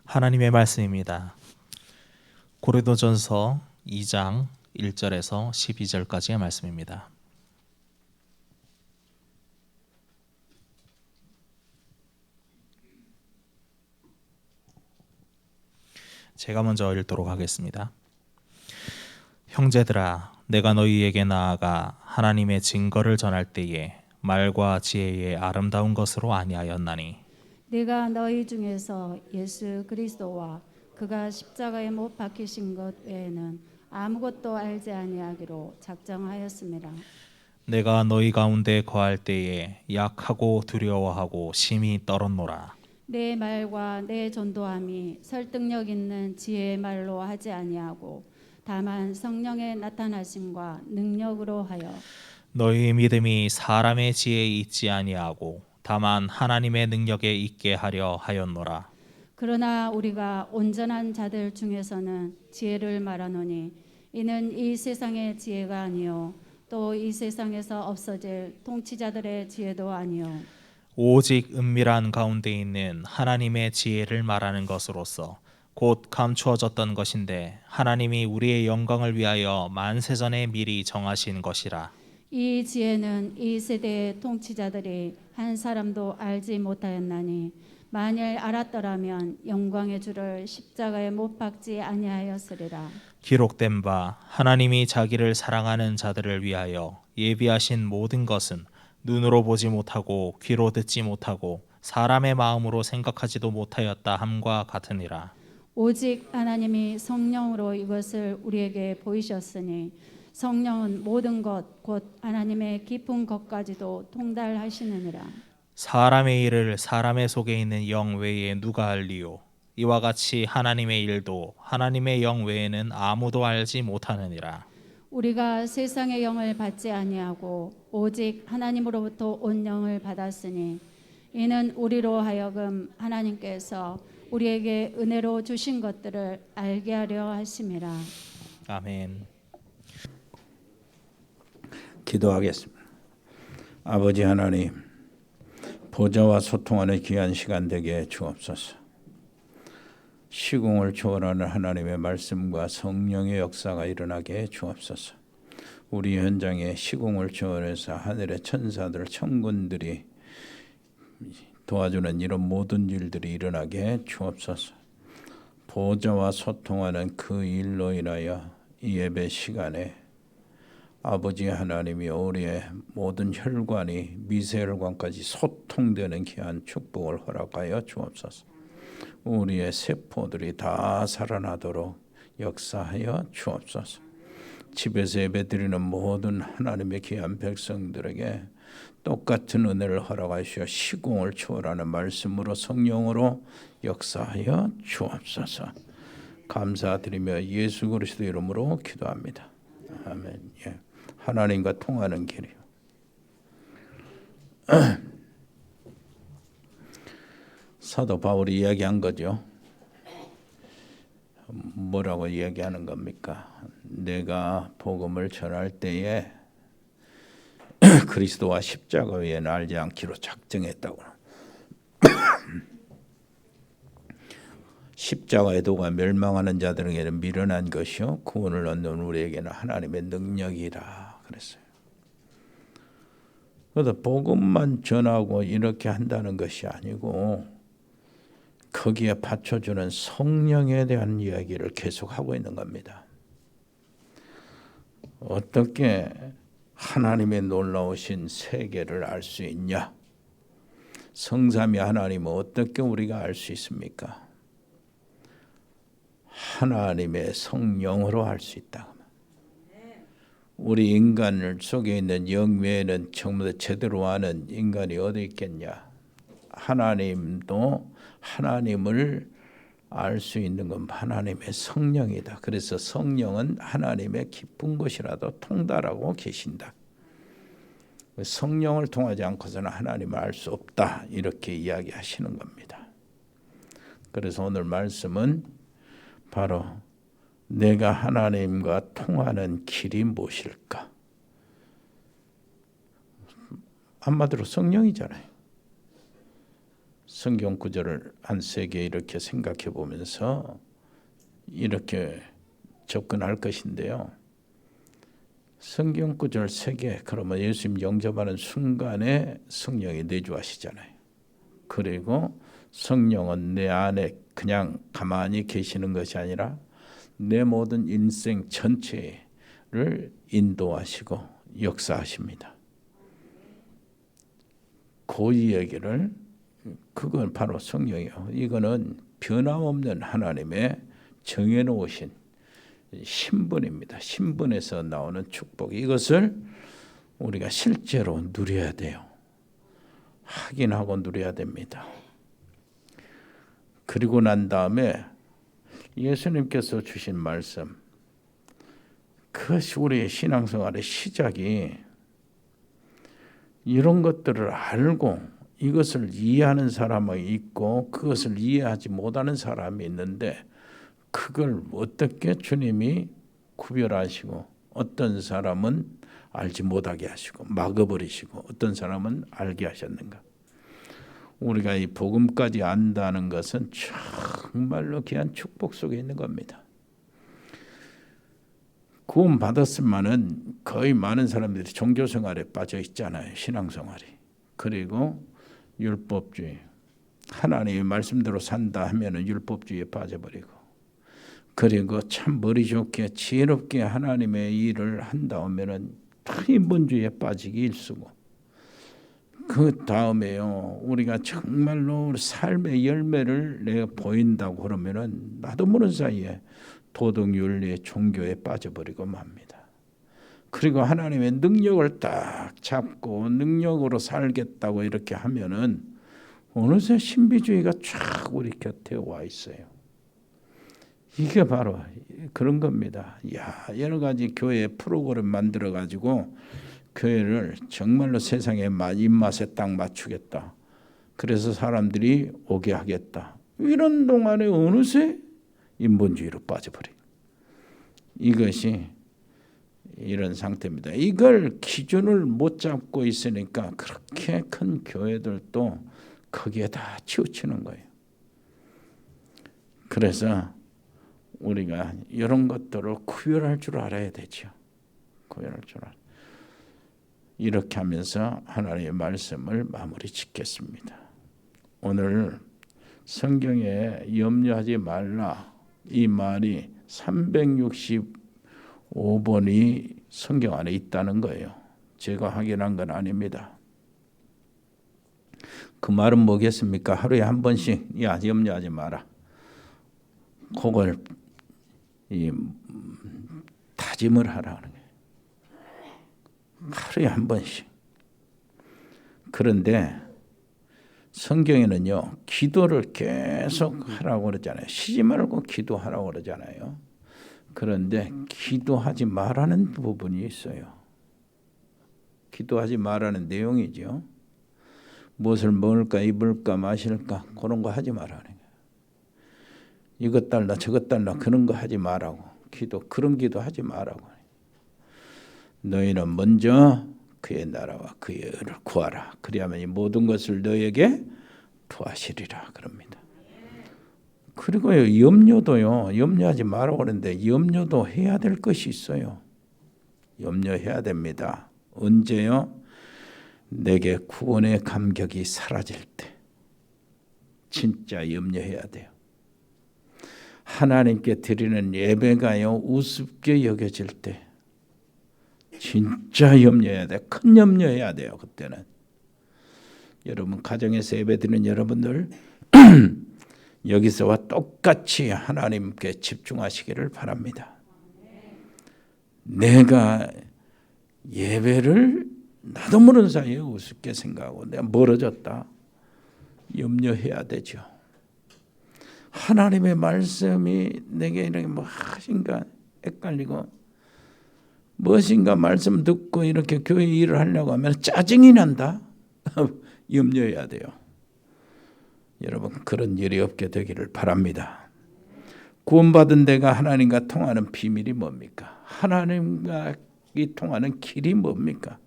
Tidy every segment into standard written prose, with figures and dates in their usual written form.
하나님의 말씀입니다. 고린도전서 2장 1절에서 12절까지의 말씀입니다. 제가 먼저 읽도록 하겠습니다. 형제들아, 내가 너희에게 나아가 하나님의 증거를 전할 때에 말과 지혜의 아름다운 것으로 아니하였나니 네가 너희 중에서 예수 그리스도와 그가 십자가에 못 박히신 것 외에는 아무것도 알지 아니하기로 작정하였습니다. 내가 너희 가운데 거할 때에 약하고 두려워하고 심히 떨었노라. 내 말과 내 전도함이 설득력 있는 지혜의 말로 하지 아니하고 다만 성령의 나타나심과 능력으로 하여 너희 믿음이 사람의 지혜에 있지 아니하고 다만 하나님의 능력에 있게 하려 하였노라. 그러나 우리가 온전한 자들 중에서는 지혜를 말하노니 이는 이 세상의 지혜가 아니요 또 이 세상에서 없어질 통치자들의 지혜도 아니요 오직 은밀한 가운데 있는 하나님의 지혜를 말하는 것으로서 곧 감추어졌던 것인데 하나님이 우리의 영광을 위하여 만세전에 미리 정하신 것이라. 이 지혜는 이 세대의 통치자들이 한 사람도 알지 못하였나니 만일 알았더라면 영광의 주를 십자가에 못 박지 아니하였으리라. 기록된 바 하나님이 자기를 사랑하는 자들을 위하여 예비하신 모든 것은 눈으로 보지 못하고 귀로 듣지 못하고 사람의 마음으로 생각하지도 못하였다 함과 같으니라. 오직 하나님이 성령으로 이것을 우리에게 보이셨으니 성령은 모든 것 곧 하나님의 깊은 것까지도 통달하시느니라. 사람의 일을 사람의 속에 있는 영 외에 누가 알리요? 이와 같이 하나님의 일도 하나님의 영 외에는 아무도 알지 못하느니라. 우리가 세상의 영을 받지 아니하고 오직 하나님으로부터 온 영을 받았으니 이는 우리로 하여금 하나님께서 우리에게 은혜로 주신 것들을 알게 하려 하심이라. 아멘. 기도하겠습니다. 아버지 하나님, 보좌와 소통하는 귀한 시간 되게 주옵소서. 시공을 초월하는 하나님의 말씀과 성령의 역사가 일어나게 주옵소서. 우리 현장에 시공을 초월해서 하늘의 천사들, 천군들이 도와주는 이런 모든 일들이 일어나게 주옵소서. 보좌와 소통하는 그 일로 인하여 이 예배 시간에 아버지 하나님이 우리의 모든 혈관이 미세혈관까지 소통되는 귀한 축복을 허락하여 주옵소서. 우리의 세포들이 다 살아나도록 역사하여 주옵소서. 집에서 예배드리는 모든 하나님의 귀한 백성들에게 똑같은 은혜를 허락하시어 시공을 초월하는 말씀으로 성령으로 역사하여 주옵소서. 감사드리며 예수 그리스도 이름으로 기도합니다. 아멘. 예. 하나님과 통하는 길이요. 사도 바울이 이야기한 거죠. 뭐라고 이야기하는 겁니까? 내가 복음을 전할 때에 그리스도와 십자가 외에는 알지 않기로 작정했다고. 십자가의 도가 멸망하는 자들에게는 미련한 것이요 구원을 얻는 우리에게는 하나님의 능력이라 그랬어요. 그래서 복음만 전하고 이렇게 한다는 것이 아니고 거기에 받쳐주는 성령에 대한 이야기를 계속하고 있는 겁니다. 어떻게 하나님의 놀라우신 세계를 알 수 있냐? 성삼위 하나님은 어떻게 우리가 알 수 있습니까? 하나님의 성령으로 알 수 있다. 우리 인간 속에 있는 영 외에는 전부 다 제대로 아는 인간이 어디 있겠냐? 하나님도 하나님을 알 수 있는 건 하나님의 성령이다. 그래서 성령은 하나님의 깊은 곳이라도 통달하고 계신다. 성령을 통하지 않고서는 하나님을 알 수 없다. 이렇게 이야기하시는 겁니다. 그래서 오늘 말씀은 바로 내가 하나님과 통하는 길이 무엇일까? 한마디로 성령이잖아요. 성경 구절을 한 3개 이렇게 생각해 보면서 이렇게 접근할 것인데요. 성경 구절 3개, 그러면 예수님 영접하는 순간에 성령이 내주하시잖아요. 그리고 성령은 내 안에 그냥 가만히 계시는 것이 아니라 내 모든 인생 전체를 인도하시고 역사하십니다. 그 이야기를, 그건 바로 성령이에요. 이거는 변함없는 하나님의 정해놓으신 신분입니다. 신분에서 나오는 축복. 이것을 우리가 실제로 누려야 돼요. 확인하고 누려야 됩니다. 그리고 난 다음에 예수님께서 주신 말씀, 그것이 우리의 신앙생활의 시작이 이런 것들을 알고 이것을 이해하는 사람이 있고 그것을 이해하지 못하는 사람이 있는데, 그걸 어떻게 주님이 구별하시고 어떤 사람은 알지 못하게 하시고 막아버리시고 어떤 사람은 알게 하셨는가. 우리가 이 복음까지 안다는 것은 정말로 귀한 축복 속에 있는 겁니다. 구원 받았으면은 거의 많은 사람들이 종교생활에 빠져 있잖아요. 신앙생활이. 그리고 율법주의, 하나님의 말씀대로 산다 하면은 율법주의에 빠져버리고, 그리고 참 머리 좋게 지혜롭게 하나님의 일을 한다 하면은 인본주의에 빠지기 일쑤고, 그 다음에요, 우리가 정말로 삶의 열매를 내가 보인다고 그러면은 나도 모르는 사이에 도덕윤리, 종교에 빠져버리고 맙니다. 그리고 하나님의 능력을 딱 잡고 능력으로 살겠다고 이렇게 하면은 어느새 신비주의가 쫙 우리 곁에 와 있어요. 이게 바로 그런 겁니다. 여러 가지 교회 프로그램 만들어 가지고 교회를 정말로 세상의 입맛에 딱 맞추겠다. 그래서 사람들이 오게 하겠다. 이런 동안에 어느새 인본주의로 빠져버린, 이것이 이런 상태입니다. 이걸 기준을 못 잡고 있으니까 그렇게 큰 교회들도 거기에 다 치우치는 거예요. 그래서 우리가 이런 것들을 구별할 줄 알아야 되죠. 구별할 줄 알아야. 이렇게 하면서 하나님의 말씀을 마무리 짓겠습니다. 오늘 성경에 염려하지 말라, 이 말이 365번이 성경 안에 있다는 거예요. 제가 확인한 건 아닙니다. 그 말은 뭐겠습니까? 하루에 한 번씩 염려하지 마라. 그걸 다짐을 하라는 거예요. 하루에 한 번씩. 그런데 성경에는요, 기도를 계속 하라고 그러잖아요. 쉬지 말고 기도하라고 그러잖아요. 그런데 기도하지 말라는 부분이 있어요. 기도하지 말라는 내용이죠. 무엇을 먹을까, 입을까, 마실까, 그런 거 하지 말라는 거예요. 이것 달라, 저것 달라, 그런 거 하지 말라고. 그런 기도 하지 말라고. 너희는 먼저 그의 나라와 그의 의를 구하라. 그리하면 이 모든 것을 너에게 더하시리라 그럽니다. 그리고 염려도요, 염려하지 말라고 그러는데 염려도 해야 될 것이 있어요. 염려해야 됩니다. 언제요? 내게 구원의 감격이 사라질 때 진짜 염려해야 돼요. 하나님께 드리는 예배가요, 우습게 여겨질 때 진짜 염려해야 돼. 큰 염려해야 돼요. 그때는. 여러분 가정에서 예배드리는 여러분들 여기서와 똑같이 하나님께 집중하시기를 바랍니다. 내가 예배를 나도 모르는 사이에 우습게 생각하고 내가 멀어졌다. 염려해야 되죠. 하나님의 말씀이 내게 이렇게 무엇인가 헷갈리고 무엇인가 말씀 듣고 이렇게 교회 일을 하려고 하면 짜증이 난다. 염려해야 돼요. 여러분 그런 일이 없게 되기를 바랍니다. 구원받은 데가 하나님과 통하는 비밀이 뭡니까? 하나님과 이 통하는 길이 뭡니까?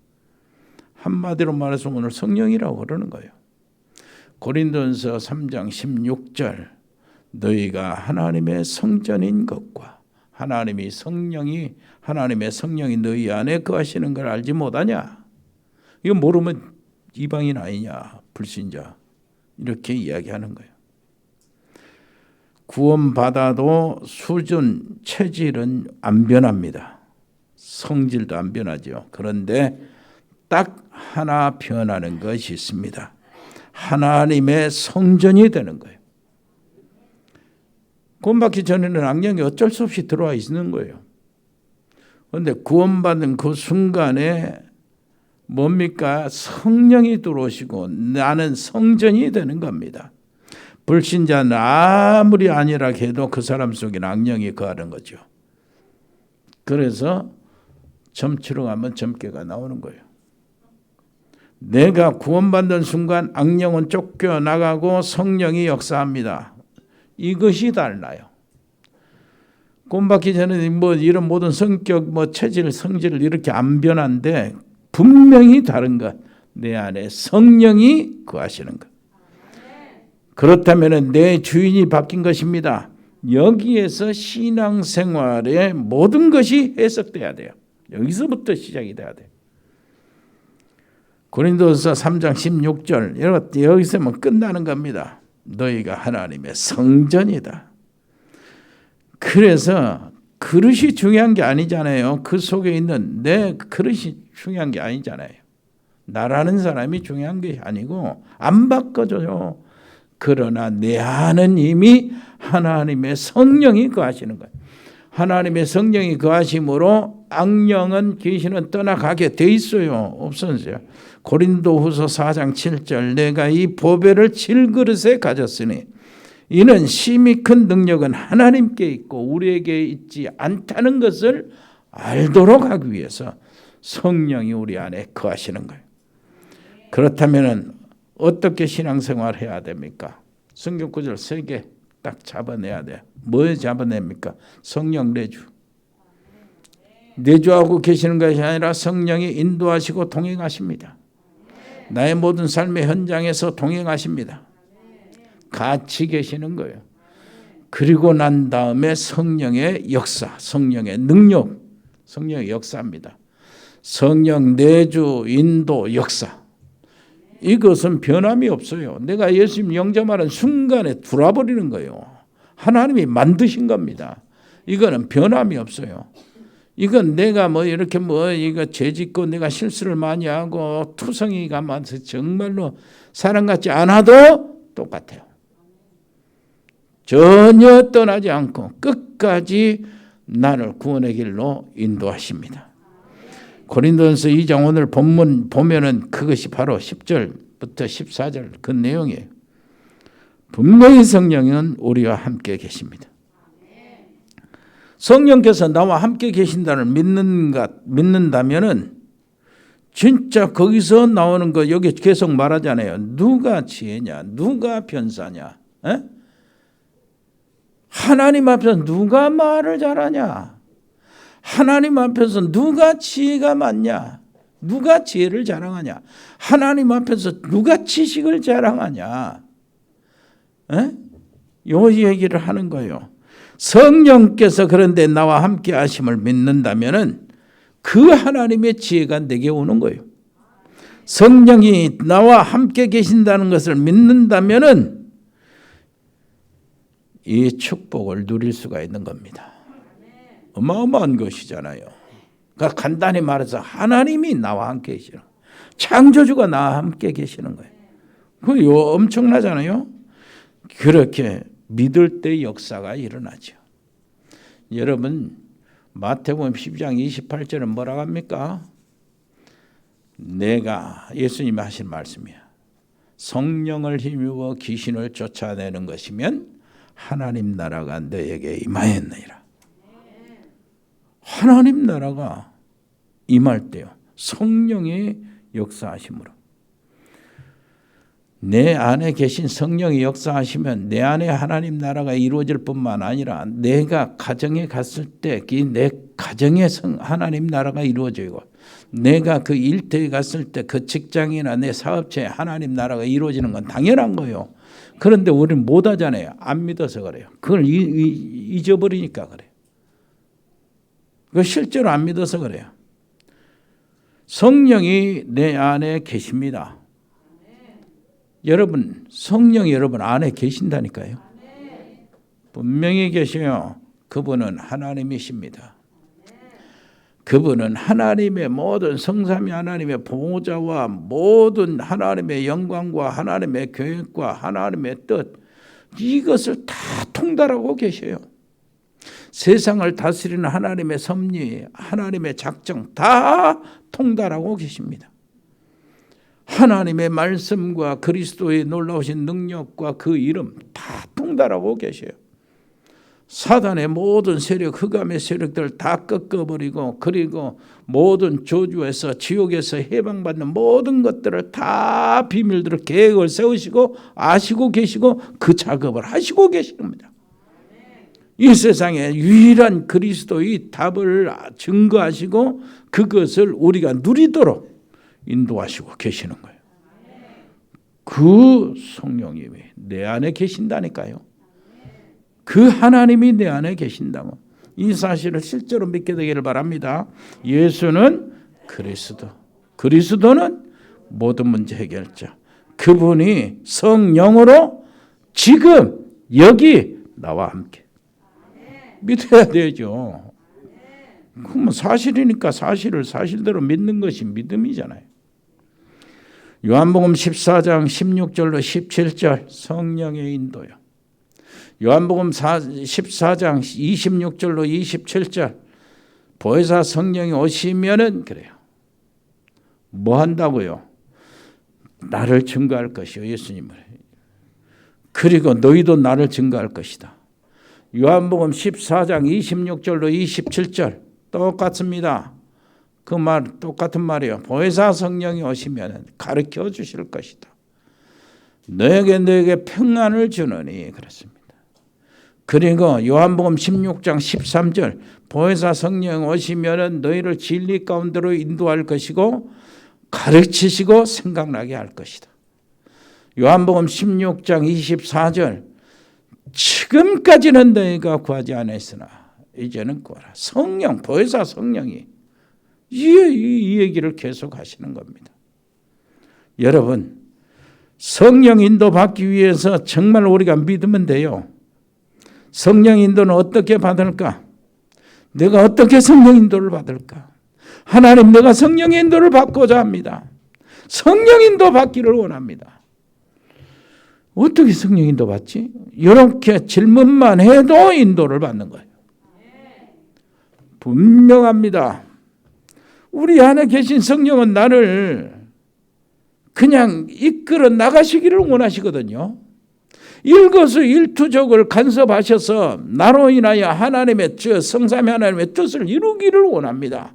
한마디로 말해서 오늘 성령이라고 그러는 거예요. 고린도전서 3장 16절 너희가 하나님의 성전인 것과 하나님의 성령이 너희 안에 거하시는 걸 알지 못하냐? 이거 모르면 이방인 아니냐, 불신자, 이렇게 이야기하는 거예요. 구원받아도 수준, 체질은 안 변합니다. 성질도 안 변하죠. 그런데 딱 하나 변하는 것이 있습니다. 하나님의 성전이 되는 거예요. 구원받기 전에는 악령이 어쩔 수 없이 들어와 있는 거예요. 그런데 구원받은 그 순간에 뭡니까? 성령이 들어오시고 나는 성전이 되는 겁니다. 불신자는 아무리 아니라 해도 그 사람 속에는 악령이 거하는 거죠. 그래서 점치러 가면 점괘가 나오는 거예요. 내가 구원받는 순간 악령은 쫓겨나가고 성령이 역사합니다. 이것이 달라요. 구원받기 전에 뭐 이런 모든 성격, 체질, 성질을 이렇게 안 변한데 분명히 다른 것. 내 안에 성령이 거하시는 것. 그렇다면 내 주인이 바뀐 것입니다. 여기에서 신앙생활의 모든 것이 해석돼야 돼요. 여기서부터 시작이 돼야 돼요. 고린도전서 3장 16절 여기서만 끝나는 겁니다. 너희가 하나님의 성전이다. 그래서 그릇이 중요한 게 아니잖아요. 그 속에 있는 내 그릇이 중요한 게 아니잖아요. 나라는 사람이 중요한 게 아니고 안 바꿔줘요. 그러나 내 안은 이미 하나님의 성령이 거하시는 거예요. 하나님의 성령이 거하심으로 악령은 귀신은 떠나가게 돼 있어요. 없어져요. 고린도후서 4장 7절 내가 이 보배를 질그릇에 가졌으니 이는 심히 큰 능력은 하나님께 있고 우리에게 있지 않다는 것을 알도록 하기 위해서 성령이 우리 안에 거하시는 거예요. 그렇다면 어떻게 신앙생활 해야 됩니까? 성경 구절 3개 딱 잡아내야 돼요. 뭐 잡아냅니까? 성령 내주. 내주하고 계시는 것이 아니라 성령이 인도하시고 동행하십니다. 나의 모든 삶의 현장에서 동행하십니다. 같이 계시는 거예요. 그리고 난 다음에 성령의 역사, 성령의 능력, 성령의 역사입니다. 성령 내주, 인도, 역사. 이것은 변함이 없어요. 내가 예수님 영접하는 순간에 돌아버리는 거예요. 하나님이 만드신 겁니다. 이거는 변함이 없어요. 이건 내가 이렇게 이거 죄짓고 내가 실수를 많이 하고 투성이가 많아서 정말로 사람 같지 않아도 똑같아요. 전혀 떠나지 않고 끝까지 나를 구원의 길로 인도하십니다. 고린도전서 2장 오늘 본문 보면은 그것이 바로 10절부터 14절 그 내용이에요. 분명히 성령은 우리와 함께 계십니다. 성령께서 나와 함께 계신다를 믿는다면은 진짜 거기서 나오는 거 여기 계속 말하잖아요. 누가 지혜냐, 누가 변사냐, 에? 하나님 앞에서 누가 말을 잘하냐, 하나님 앞에서 누가 지혜가 많냐, 누가 지혜를 자랑하냐, 하나님 앞에서 누가 지식을 자랑하냐, 에? 요 얘기를 하는 거예요. 성령께서 그런데 나와 함께 하심을 믿는다면은 그 하나님의 지혜가 내게 오는 거예요. 성령이 나와 함께 계신다는 것을 믿는다면은 이 축복을 누릴 수가 있는 겁니다. 어마어마한 것이잖아요. 그러니까 간단히 말해서 하나님이 나와 함께 계시는, 창조주가 나와 함께 계시는 거예요. 그거 엄청나잖아요. 그렇게 믿을 때 역사가 일어나죠. 여러분 마태복음 12장 28절은 뭐라고 합니까? 내가 예수님이 하신 말씀이야. 성령을 힘입어 귀신을 쫓아내는 것이면 하나님 나라가 너에게 임하였느니라. 하나님 나라가 임할 때요. 성령의 역사하심으로. 내 안에 계신 성령이 역사하시면 내 안에 하나님 나라가 이루어질 뿐만 아니라 내가 가정에 갔을 때 내 가정에 하나님 나라가 이루어지고 내가 그 일터에 갔을 때 그 직장이나 내 사업체에 하나님 나라가 이루어지는 건 당연한 거예요. 그런데 우리는 못하잖아요. 안 믿어서 그래요. 그걸 잊어버리니까 그래요. 그 실제로 안 믿어서 그래요. 성령이 내 안에 계십니다. 여러분, 성령이 여러분 안에 계신다니까요. 분명히 계셔요. 그분은 하나님이십니다. 그분은 하나님의 모든 성삼위 하나님의 보호자와 모든 하나님의 영광과 하나님의 계획과 하나님의 뜻, 이것을 다 통달하고 계셔요. 세상을 다스리는 하나님의 섭리, 하나님의 작정 다 통달하고 계십니다. 하나님의 말씀과 그리스도의 놀라우신 능력과 그 이름 다 통달하고 계셔요. 사단의 모든 세력, 흑암의 세력들을 다 꺾어버리고, 그리고 모든 저주에서 지옥에서 해방받는 모든 것들을 다 비밀들을 계획을 세우시고 아시고 계시고 그 작업을 하시고 계십니다. 이 세상에 유일한 그리스도의 답을 증거하시고 그것을 우리가 누리도록 인도하시고 계시는 거예요. 그 성령님이 내 안에 계신다니까요. 그 하나님이 내 안에 계신다고. 이 사실을 실제로 믿게 되기를 바랍니다. 예수는 그리스도, 그리스도는 모든 문제 해결자. 그분이 성령으로 지금 여기 나와 함께. 믿어야 되죠. 그러면 사실이니까 사실을 사실대로 믿는 것이 믿음이잖아요. 요한복음 14장 16절로 17절 성령의 인도요. 요한복음 14장 26절로 27절 보혜사 성령이 오시면은 그래요. 뭐 한다고요? 나를 증거할 것이요. 예수님을. 그리고 너희도 나를 증거할 것이다. 요한복음 14장 26절로 27절 똑같습니다. 그 말 똑같은 말이에요. 보혜사 성령이 오시면 가르쳐 주실 것이다. 너에게 평안을 주느니 그렇습니다. 그리고 요한복음 16장 13절 보혜사 성령 오시면 너희를 진리 가운데로 인도할 것이고 가르치시고 생각나게 할 것이다. 요한복음 16장 24절 지금까지는 너희가 구하지 않았으나 이제는 구하라. 성령, 보혜사 성령이 이 얘기를 계속 하시는 겁니다. 여러분, 성령 인도 받기 위해서 정말 우리가 믿으면 돼요. 성령 인도는 어떻게 받을까? 내가 어떻게 성령 인도를 받을까? 하나님, 내가 성령 인도를 받고자 합니다. 성령 인도 받기를 원합니다. 어떻게 성령 인도 받지? 이렇게 질문만 해도 인도를 받는 거예요. 분명합니다. 우리 안에 계신 성령은 나를 그냥 이끌어 나가시기를 원하시거든요. 일거수일투족을 간섭하셔서 나로 인하여 하나님의 성삼위 하나님의 뜻을 이루기를 원합니다.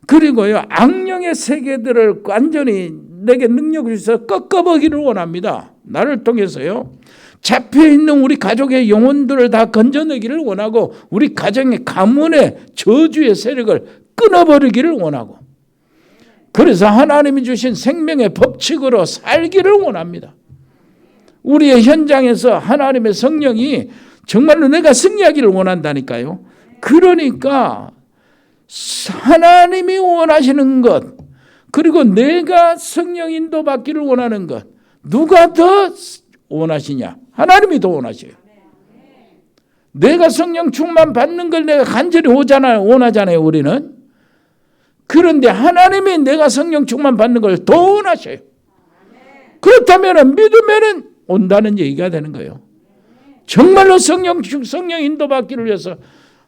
그리고요, 악령의 세계들을 완전히 내게 능력을 주셔서 꺾어버리기를 원합니다. 나를 통해서요. 잡혀있는 우리 가족의 영혼들을 다 건져내기를 원하고 우리 가정의 가문의 저주의 세력을 끊어버리기를 원하고, 그래서 하나님이 주신 생명의 법칙으로 살기를 원합니다. 우리의 현장에서 하나님의 성령이 정말로 내가 승리하기를 원한다니까요. 그러니까 하나님이 원하시는 것, 그리고 내가 성령 인도 받기를 원하는 것, 누가 더 원하시냐? 하나님이 더 원하셔요. 내가 성령 충만 받는 걸 내가 간절히 원하잖아요, 우리는. 그런데 하나님이 내가 성령 충만 받는 걸 더 원하셔요. 그렇다면 믿으면 온다는 얘기가 되는 거예요. 정말로 성령 인도 받기를 위해서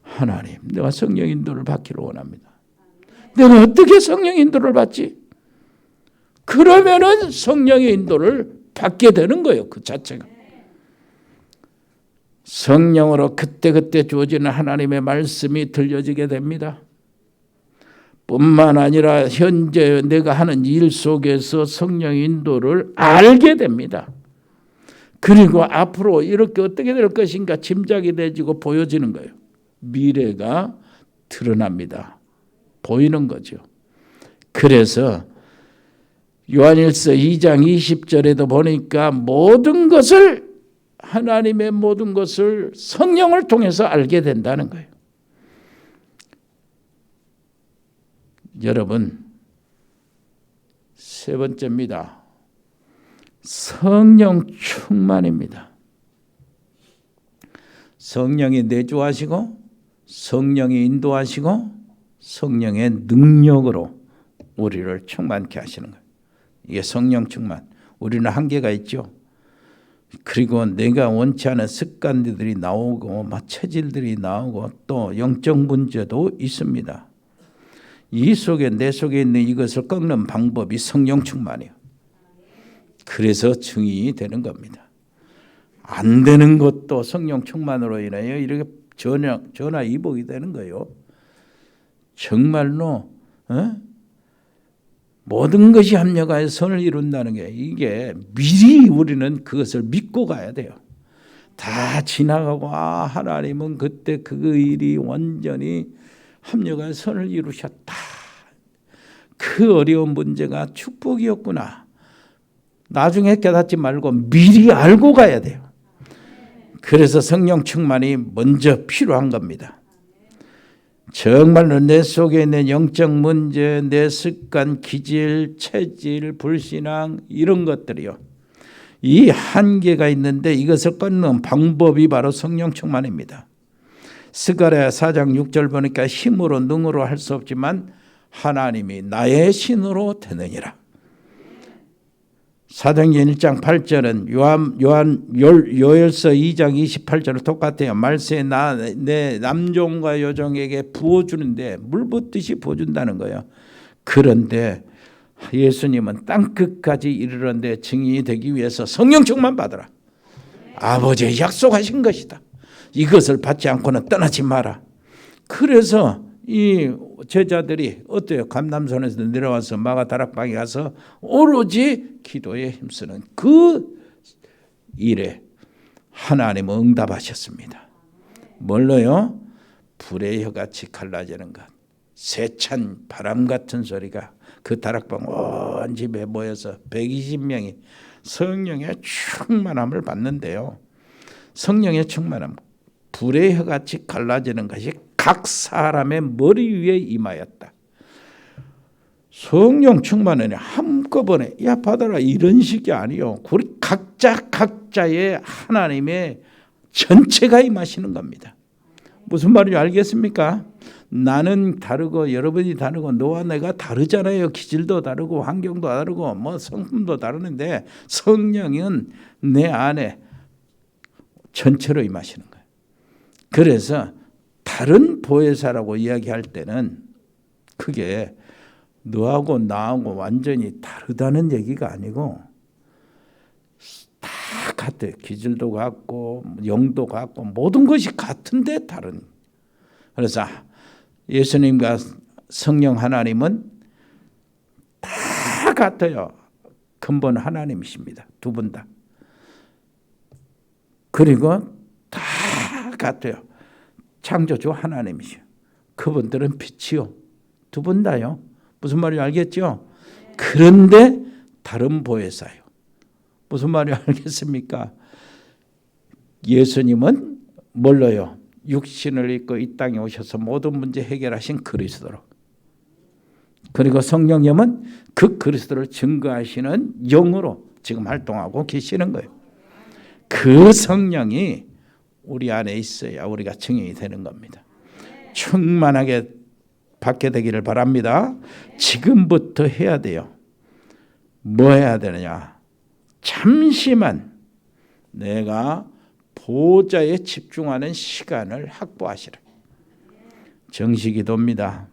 하나님, 내가 성령 인도를 받기를 원합니다. 내가 어떻게 성령 인도를 받지? 그러면은 성령의 인도를 받게 되는 거예요, 그 자체가. 성령으로 그때그때 주어지는 하나님의 말씀이 들려지게 됩니다. 뿐만 아니라 현재 내가 하는 일 속에서 성령 인도를 알게 됩니다. 그리고 앞으로 이렇게 어떻게 될 것인가 짐작이 되지고 보여지는 거예요. 미래가 드러납니다. 보이는 거죠. 그래서 요한일서 2장 20절에도 보니까 모든 것을 하나님의 모든 것을 성령을 통해서 알게 된다는 거예요. 여러분, 세 번째입니다. 성령 충만입니다. 성령이 내주하시고 성령이 인도하시고 성령의 능력으로 우리를 충만케 하시는 거예요. 이게 성령 충만. 우리는 한계가 있죠. 그리고 내가 원치 않은 습관들이 나오고 막 체질들이 나오고 또 영적 문제도 있습니다. 이 속에 내 속에 있는 이것을 꺾는 방법이 성령 충만이에요. 그래서 증인이 되는 겁니다. 안 되는 것도 성령 충만으로 인하여 이렇게 전화 이복이 되는 거예요. 정말로 모든 것이 합력하여 선을 이룬다는 게 이게 미리 우리는 그것을 믿고 가야 돼요. 다 지나가고 하나님은 그때 그 일이 완전히 합력하여 선을 이루셨다. 그 어려운 문제가 축복이었구나. 나중에 깨닫지 말고 미리 알고 가야 돼요. 그래서 성령 충만이 먼저 필요한 겁니다. 정말로 내 속에 있는 영적 문제, 내 습관, 기질, 체질, 불신앙 이런 것들이요. 이 한계가 있는데 이것을 끊는 방법이 바로 성령 충만입니다. 스가랴 4장 6절 보니까 힘으로 능으로 할 수 없지만 하나님이 나의 신으로 되느니라. 사도행전 1장 8절은 요엘서 2장 28절은 똑같아요. 말세에 내 남종과 여종에게 부어주는데 물 붓듯이 부어준다는 거예요. 그런데 예수님은 땅끝까지 이르는데 증인이 되기 위해서 성령 충만 받으라. 아버지의 약속하신 것이다. 이것을 받지 않고는 떠나지 마라. 그래서 이 제자들이 어때요? 감람산에서 내려와서 마가다락방에 가서 오로지 기도에 힘쓰는 그 일에 하나님은 응답하셨습니다. 뭘로요? 불의 혀같이 갈라지는 것, 세찬 바람 같은 소리가 그 다락방 온 집에 모여서 120명이 성령의 충만함을 받는데요. 성령의 충만함, 불의 혀같이 갈라지는 것이 각 사람의 머리 위에 임하였다. 성령 충만은 한꺼번에 야 받아라 이런 식이 아니요. 우리 각자의 하나님의 전체가 임하시는 겁니다. 무슨 말인지 알겠습니까? 나는 다르고 여러분이 다르고 너와 내가 다르잖아요. 기질도 다르고 환경도 다르고 뭐 성품도 다르는데 성령은 내 안에 전체로 임하시는 거예요. 그래서 다른 보혜사라고 이야기할 때는 그게 너하고 나하고 완전히 다르다는 얘기가 아니고 다 같아요. 기질도 같고 영도 같고 모든 것이 같은데 다른. 그래서 예수님과 성령 하나님은 다 같아요. 근본 하나님이십니다. 두 분 다. 그리고 다 같아요. 창조주 하나님이시요. 그분들은 빛이요. 두 분 다요. 무슨 말인지 알겠죠? 그런데 다른 보혜사요. 무슨 말인지 알겠습니까? 예수님은 뭘로요? 육신을 입고 이 땅에 오셔서 모든 문제 해결하신 그리스도로. 그리고 성령님은 그 그리스도를 증거하시는 영으로 지금 활동하고 계시는 거예요. 그 성령이 우리 안에 있어야 우리가 증인이 되는 겁니다. 충만하게 받게 되기를 바랍니다. 지금부터 해야 돼요. 뭐 해야 되느냐? 잠시만 내가 보좌에 집중하는 시간을 확보하시라. 정식기도입니다.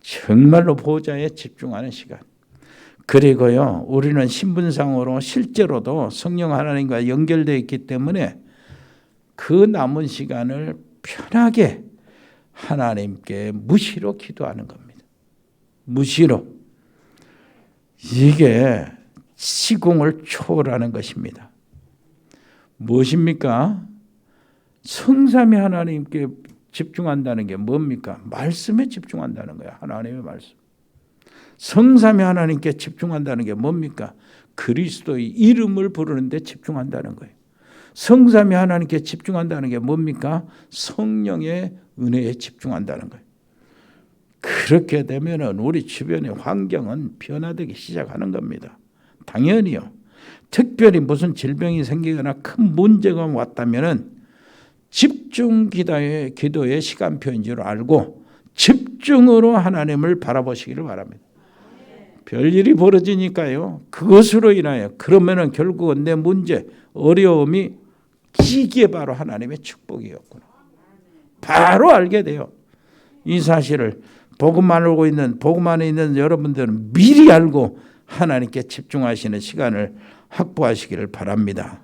정말로 보좌에 집중하는 시간. 그리고요, 우리는 신분상으로 실제로도 성령 하나님과 연결되어 있기 때문에 그 남은 시간을 편하게 하나님께 무시로 기도하는 겁니다. 무시로. 이게 시공을 초월하는 것입니다. 무엇입니까? 성삼위 하나님께 집중한다는 게 뭡니까? 말씀에 집중한다는 거예요. 하나님의 말씀. 성삼위 하나님께 집중한다는 게 뭡니까? 그리스도의 이름을 부르는 데 집중한다는 거예요. 성삼위 하나님께 집중한다는 게 뭡니까? 성령의 은혜에 집중한다는 거예요. 그렇게 되면은 우리 주변의 환경은 변화되기 시작하는 겁니다. 당연히요. 특별히 무슨 질병이 생기거나 큰 문제가 왔다면은 집중 기도의 시간표인 줄 알고 집중으로 하나님을 바라보시기를 바랍니다. 별일이 벌어지니까요. 그것으로 인하여 그러면은 결국은 내 문제, 어려움이 이게 바로 하나님의 축복이었구나. 바로 알게 돼요. 이 사실을 복음 안에 있는 여러분들은 미리 알고 하나님께 집중하시는 시간을 확보하시기를 바랍니다.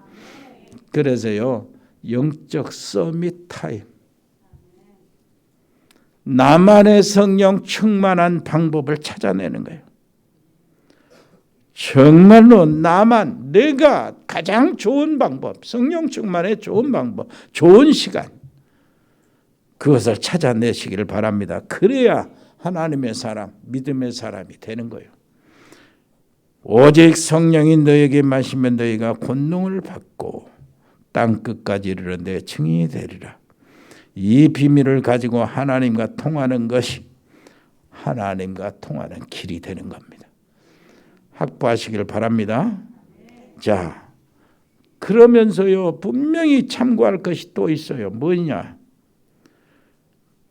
그래서요, 영적 서밋 타임, 나만의 성령 충만한 방법을 찾아내는 거예요. 정말로 내가 가장 좋은 방법, 성령 충만의 좋은 방법, 좋은 시간, 그것을 찾아내시기를 바랍니다. 그래야 하나님의 사람, 믿음의 사람이 되는 거예요. 오직 성령이 너에게 마시면 너희가 권능을 받고 땅 끝까지 이르러 내 증인이 되리라. 이 비밀을 가지고 하나님과 통하는 것이 하나님과 통하는 길이 되는 겁니다. 확보하시기를 바랍니다. 자, 그러면서요, 분명히 참고할 것이 또 있어요. 뭐냐?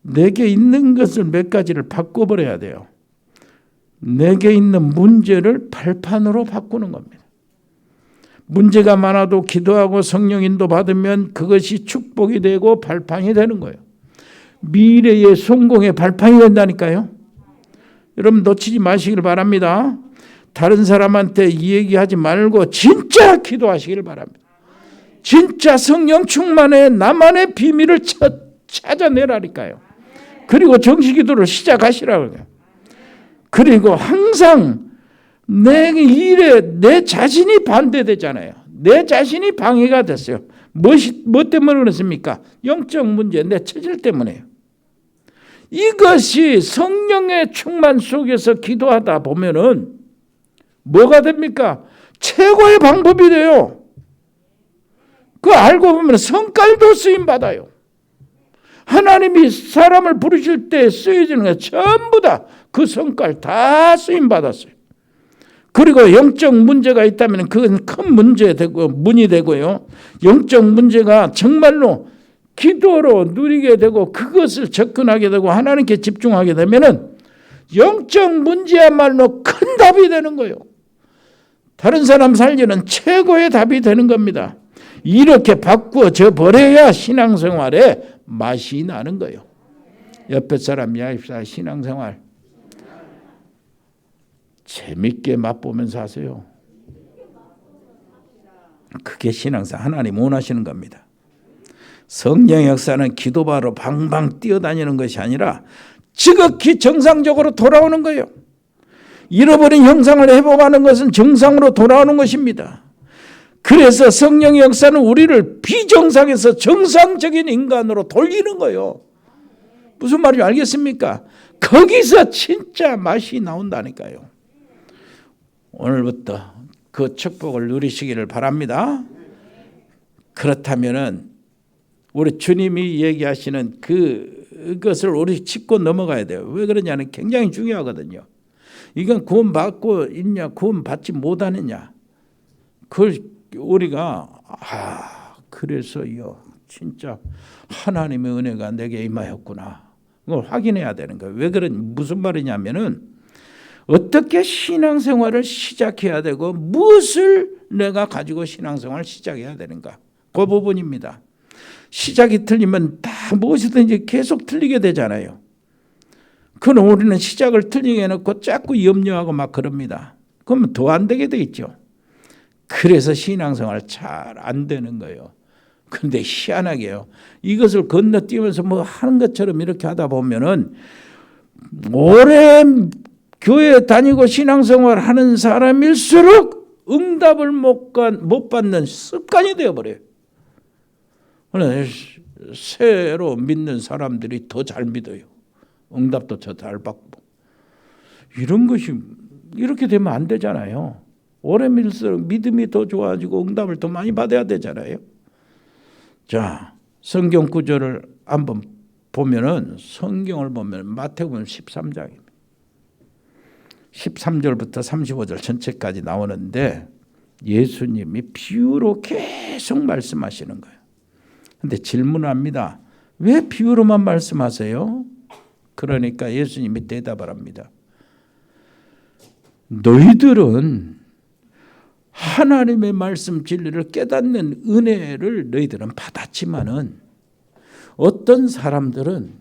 내게 있는 것을 몇 가지를 바꿔버려야 돼요. 내게 있는 문제를 발판으로 바꾸는 겁니다. 문제가 많아도 기도하고 성령 인도 받으면 그것이 축복이 되고 발판이 되는 거예요. 미래의 성공의 발판이 된다니까요. 여러분 놓치지 마시길 바랍니다. 다른 사람한테 이 얘기하지 말고 진짜 기도하시길 바랍니다. 진짜 성령 충만의 나만의 비밀을 찾아내라니까요. 그리고 정식기도를 시작하시라고요. 그리고 항상 내 일에 내 자신이 반대되잖아요. 내 자신이 방해가 됐어요. 뭐 때문에 그렇습니까? 영적 문제, 내 체질 때문에요. 이것이 성령의 충만 속에서 기도하다 보면은 뭐가 됩니까? 최고의 방법이 돼요. 그거 알고 보면 성깔도 쓰임 받아요. 하나님이 사람을 부르실 때 쓰여지는 게 전부 다 그 성깔 다 쓰임 받았어요. 그리고 영적 문제가 있다면 그건 큰 문제 되고 문이 되고요. 영적 문제가 정말로 기도로 누리게 되고 그것을 접근하게 되고 하나님께 집중하게 되면은 영적 문제야말로 큰 답이 되는 거예요. 다른 사람 살리는 최고의 답이 되는 겁니다. 이렇게 바꾸어져 버려야 신앙생활에 맛이 나는 거예요. 옆에 사람 이야기합시다. 신앙생활 재밌게 맛보면서 하세요. 그게 신앙생활, 하나님 원하시는 겁니다. 성령의 역사는 기도바로 방방 뛰어다니는 것이 아니라 지극히 정상적으로 돌아오는 거예요. 잃어버린 형상을 회복하는 것은 정상으로 돌아오는 것입니다. 그래서 성령의 역사는 우리를 비정상에서 정상적인 인간으로 돌리는 거예요. 무슨 말인지 알겠습니까? 거기서 진짜 맛이 나온다니까요. 오늘부터 그 축복을 누리시기를 바랍니다. 그렇다면은 우리 주님이 얘기하시는 그것을 우리 짚고 넘어가야 돼요. 왜 그러냐는 굉장히 중요하거든요. 이건 구원 받고 있냐, 구원 받지 못하느냐. 그걸 우리가 그래서요, 진짜 하나님의 은혜가 내게 임하였구나. 그걸 확인해야 되는 거예요. 왜 무슨 말이냐면은 어떻게 신앙생활을 시작해야 되고 무엇을 내가 가지고 신앙생활을 시작해야 되는가. 그 부분입니다. 시작이 틀리면 다 무엇이든지 계속 틀리게 되잖아요. 그럼 우리는 시작을 틀리게 해놓고 자꾸 염려하고 막 그럽니다. 그러면 더 안 되게 돼 있죠. 그래서 신앙생활 잘 안 되는 거예요. 근데 희한하게요. 이것을 건너뛰면서 뭐 하는 것처럼 이렇게 하다 보면은 오래 교회 다니고 신앙생활 하는 사람일수록 응답을 못 받는 습관이 되어버려요. 새로 믿는 사람들이 더 잘 믿어요. 응답도 더 잘 받고. 이런 것이 이렇게 되면 안 되잖아요. 오래 밀수록 믿음이 더 좋아지고 응답을 더 많이 받아야 되잖아요. 자, 성경 구절을 한번 보면은 성경을 보면 마태복음 13장입니다. 13절부터 35절 전체까지 나오는데 예수님이 비유로 계속 말씀하시는 거예요. 근데 질문을 합니다. 왜 비유로만 말씀하세요? 그러니까 예수님이 대답을 합니다. 너희들은 하나님의 말씀 진리를 깨닫는 은혜를 너희들은 받았지만은 어떤 사람들은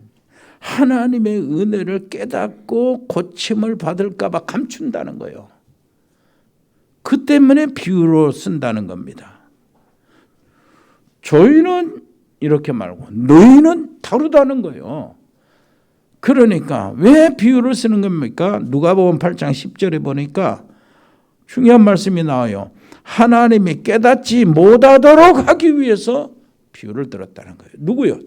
하나님의 은혜를 깨닫고 고침을 받을까 봐 감춘다는 거예요. 그 때문에 비유로 쓴다는 겁니다. 저희는 이렇게 말고 너희는 다르다는 거예요. 그러니까 왜 비유를 쓰는 겁니까? 누가복음 8장 10절에 보니까 중요한 말씀이 나와요. 하나님이 깨닫지 못하도록 하기 위해서 비유를 들었다는 거예요. 누구요?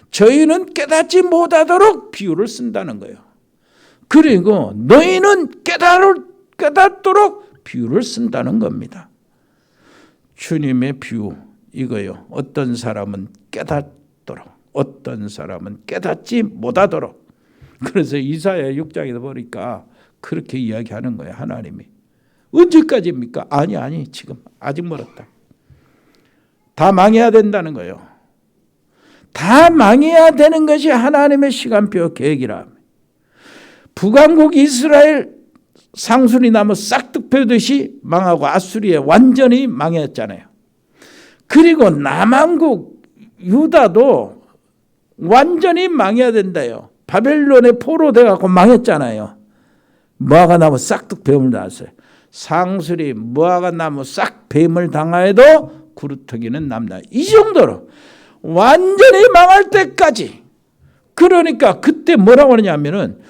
저희는 깨닫지 못하도록 비유를 쓴다는 거예요. 그리고 너희는 깨닫도록 비유를 쓴다는 겁니다. 주님의 비유 이거요. 어떤 사람은 깨닫도록, 어떤 사람은 깨닫지 못하도록. 그래서 이사야 6장에서 보니까 그렇게 이야기하는 거예요. 하나님이. 언제까지입니까? 아니 지금 아직 멀었다. 다 망해야 된다는 거예요. 다 망해야 되는 것이 하나님의 시간표 계획이라. 북왕국 이스라엘 상수리 나무 싹둑 펴듯이 망하고 아수리에 완전히 망했잖아요. 그리고 남왕국 유다도 완전히 망해야 된다요. 바벨론에 포로돼 갖고 망했잖아요. 무화과 나무 싹둑 뱀을 당했어요. 상수리 무화과 나무 싹 뱀을 당하여도 구루터기는 남다. 이 정도로 완전히 망할 때까지. 그러니까 그때 뭐라고 하냐면은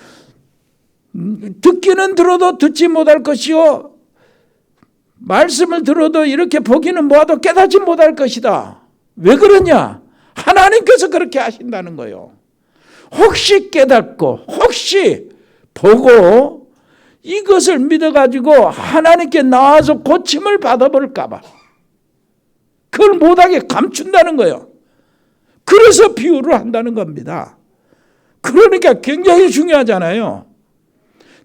듣기는 들어도 듣지 못할 것이요 말씀을 들어도 이렇게 보기는 뭐하도 깨닫지 못할 것이다. 왜 그러냐? 하나님께서 그렇게 하신다는 거예요. 혹시 깨닫고 혹시 보고 이것을 믿어가지고 하나님께 나와서 고침을 받아볼까 봐 그걸 못하게 감춘다는 거예요. 그래서 비유를 한다는 겁니다. 그러니까 굉장히 중요하잖아요.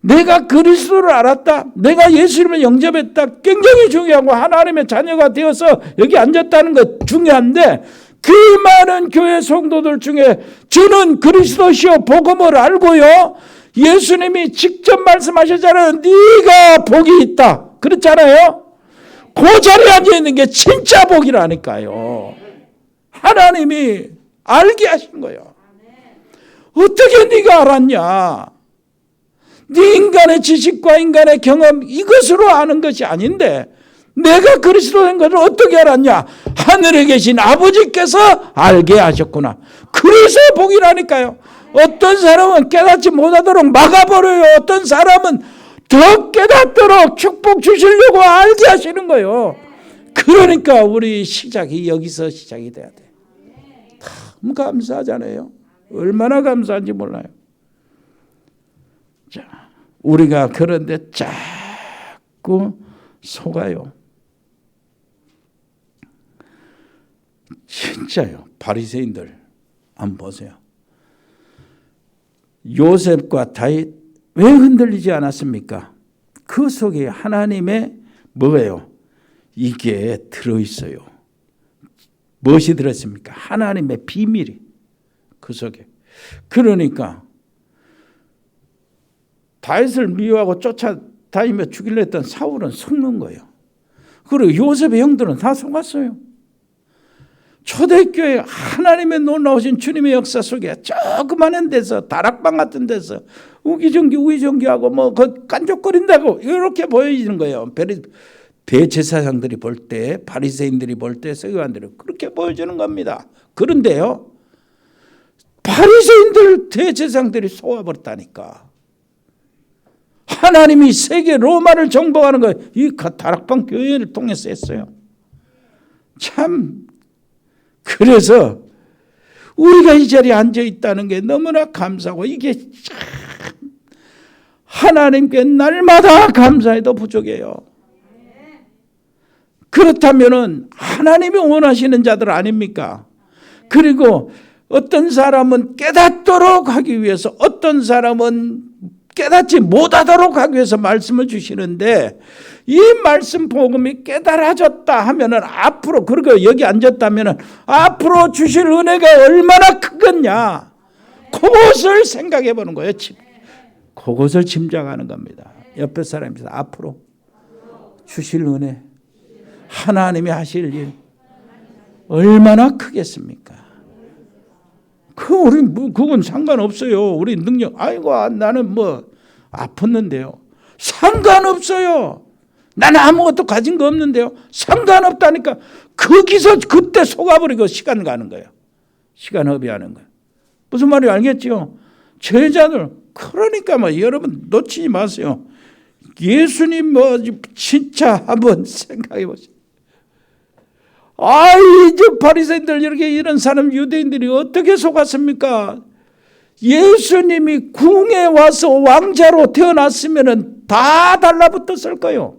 내가 그리스도를 알았다. 내가 예수님을 영접했다. 굉장히 중요하고 하나님의 자녀가 되어서 여기 앉았다는 것 중요한데 그 많은 교회 성도들 중에 저는 그리스도시요 복음을 알고요. 예수님이 직접 말씀하셨잖아요. 네가 복이 있다. 그랬잖아요. 그 자리에 앉아있는 게 진짜 복이라니까요. 하나님이 알게 하신 거예요. 어떻게 네가 알았냐? 네 인간의 지식과 인간의 경험 이것으로 아는 것이 아닌데 내가 그리스도인 것을 어떻게 알았냐? 하늘에 계신 아버지께서 알게 하셨구나. 그래서 복이라니까요. 어떤 사람은 깨닫지 못하도록 막아버려요. 어떤 사람은 더 깨닫도록 축복 주시려고 알게 하시는 거예요. 그러니까 우리 시작이 여기서 시작이 돼야 돼. 참 감사하잖아요. 얼마나 감사한지 몰라요. 자, 우리가 그런데 자꾸 속아요. 진짜요. 바리새인들 한번 보세요. 요셉과 다윗 왜 흔들리지 않았습니까? 그 속에 하나님의 뭐예요? 이게 들어있어요. 무엇이 들었습니까? 하나님의 비밀이 그 속에. 그러니까 다윗을 미워하고 쫓아다니며 죽이려 했던 사울은 속는 거예요. 그리고 요셉의 형들은 다 속았어요. 초대교회 하나님의 놀라우신 주님의 역사 속에 조그마한 데서 다락방 같은 데서 우기정기하고 뭐 깐족거린다고 이렇게 보여지는 거예요. 대제사장들이 볼 때, 바리새인들이 볼 때, 서기관들이 그렇게 보여주는 겁니다. 그런데요, 바리새인들, 대제사장들이 속아버렸다니까. 하나님이 세계 로마를 정복하는 거 이 다락방 교회를 통해서 했어요. 참. 그래서 우리가 이 자리에 앉아 있다는 게 너무나 감사하고 이게 참 하나님께 날마다 감사해도 부족해요. 그렇다면은 하나님이 원하시는 자들 아닙니까? 그리고 어떤 사람은 깨닫도록 하기 위해서, 어떤 사람은 깨닫지 못하도록 하기 위해서 말씀을 주시는데, 이 말씀 복음이 깨달아졌다 하면은 앞으로, 그리고 여기 앉았다면은 앞으로 주실 은혜가 얼마나 크겠냐, 그것을 생각해 보는 거예요. 그것을 짐작하는 겁니다. 옆에 사람이 앞으로 주실 은혜, 하나님이 하실 일 얼마나 크겠습니까? 우리 그건 상관없어요. 우리 능력, 아이고 나는 아팠는데요. 상관없어요. 나는 아무것도 가진 거 없는데요. 상관없다니까. 거기서 그때 속아버리고 시간 가는 거예요. 시간 허비하는 거예요. 무슨 말인지 알겠죠? 제자들, 그러니까 여러분 놓치지 마세요. 예수님 진짜 한번 생각해 보세요. 이제 바리새인들, 이런 사람, 유대인들이 어떻게 속았습니까? 예수님이 궁에 와서 왕자로 태어났으면 다 달라붙었을 거예요.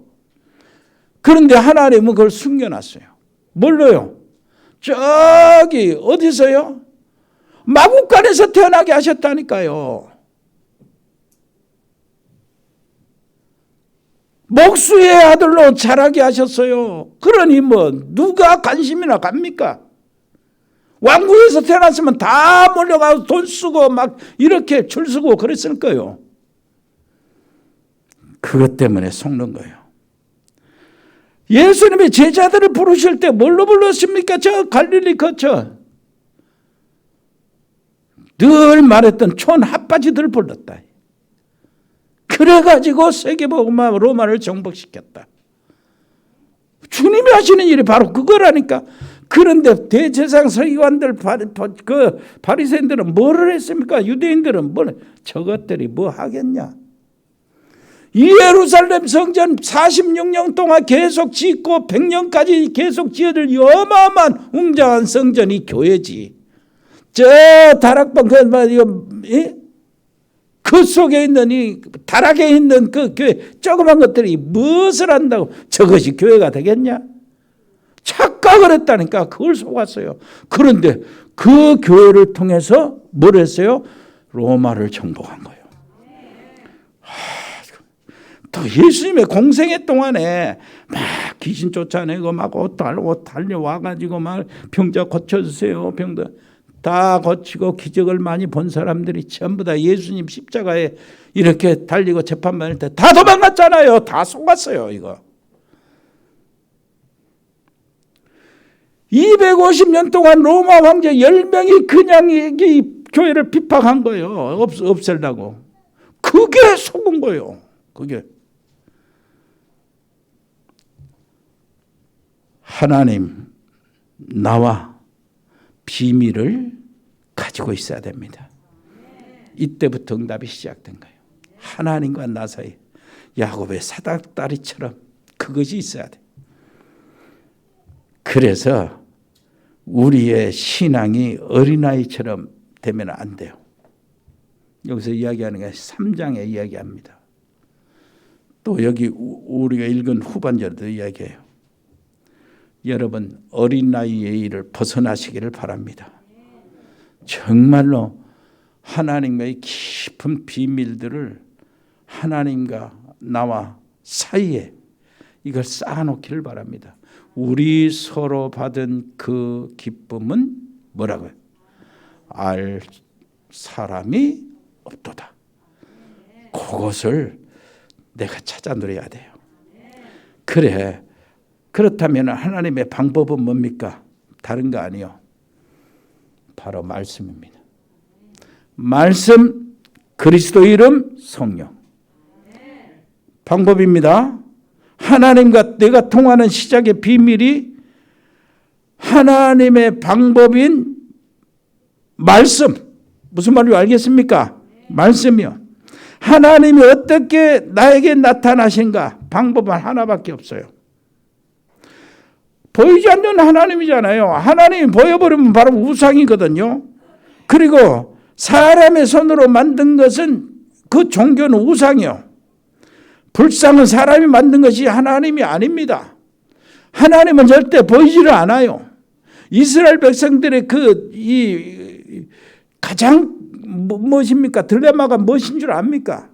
그런데 하나님은 그걸 숨겨놨어요. 뭘로요? 저기 어디서요? 마구간에서 태어나게 하셨다니까요. 목수의 아들로 자라게 하셨어요. 그러니 누가 관심이나 갑니까? 왕궁에서 태어났으면 다 몰려가서 돈 쓰고 막 이렇게 줄 서고 그랬을 거예요. 그것 때문에 속는 거예요. 예수님이 제자들을 부르실 때 뭘로 불렀습니까? 저 갈릴리 거쳐 늘 말했던 촌 핫바지들을 불렀다. 그래가지고 세계복음화 로마를 정복시켰다. 주님이 하시는 일이 바로 그거라니까. 그런데 대제사장 서기관들, 바리새인들은 뭐를 했습니까? 유대인들은 저것들이 뭐 하겠냐? 이 예루살렘 성전 46년 동안 계속 짓고 100년까지 계속 지어질 어마어마한 웅장한 성전이 교회지. 저 다락방 그 속에 있는 이 다락에 있는 그 교회 조그만 것들이 무엇을 한다고 저것이 교회가 되겠냐? 착각을 했다니까. 그걸 속았어요. 그런데 그 교회를 통해서 뭘 했어요? 로마를 정복한 거예요. 또 예수님의 공생애 동안에 막 귀신 쫓아내고 막 옷 달려와가지고 막 병자 고쳐주세요. 병들 다 고치고 기적을 많이 본 사람들이 전부 다 예수님 십자가에 이렇게 달리고 재판받을 때 다 도망갔잖아요. 다 속았어요. 이거 250년 동안 로마 황제 10명이 그냥 이 교회를 핍박한 거예요. 없애려고. 그게 속은 거예요. 그게 하나님 나와 비밀을 가지고 있어야 됩니다. 이때부터 응답이 시작된 거예요. 하나님과 나 사이 야곱의 사닥다리처럼 그것이 있어야 돼. 그래서 우리의 신앙이 어린아이처럼 되면 안 돼요. 여기서 이야기하는 게 3장에 이야기합니다. 또 여기 우리가 읽은 후반절도 이야기해요. 여러분 어린아이의 일을 벗어나시기를 바랍니다. 정말로 하나님의 깊은 비밀들을 하나님과 나와 사이에 이걸 쌓아놓기를 바랍니다. 우리 서로 받은 그 기쁨은 뭐라고요? 알 사람이 없도다. 그것을 내가 찾아 누려야 돼요. 그래. 그렇다면 하나님의 방법은 뭡니까? 다른 거 아니요. 바로 말씀입니다. 말씀, 그리스도 이름, 성령. 방법입니다. 하나님과 내가 통하는 시작의 비밀이 하나님의 방법인 말씀. 무슨 말인지 알겠습니까? 말씀이요. 하나님이 어떻게 나에게 나타나신가? 방법은 하나밖에 없어요. 보이지 않는 하나님이잖아요. 하나님이 보여버리면 바로 우상이거든요. 그리고 사람의 손으로 만든 것은 그 종교는 우상이요. 불상은 사람이 만든 것이 하나님이 아닙니다. 하나님은 절대 보이지를 않아요. 이스라엘 백성들의 가장 무엇입니까? 딜레마가 무엇인 줄 압니까?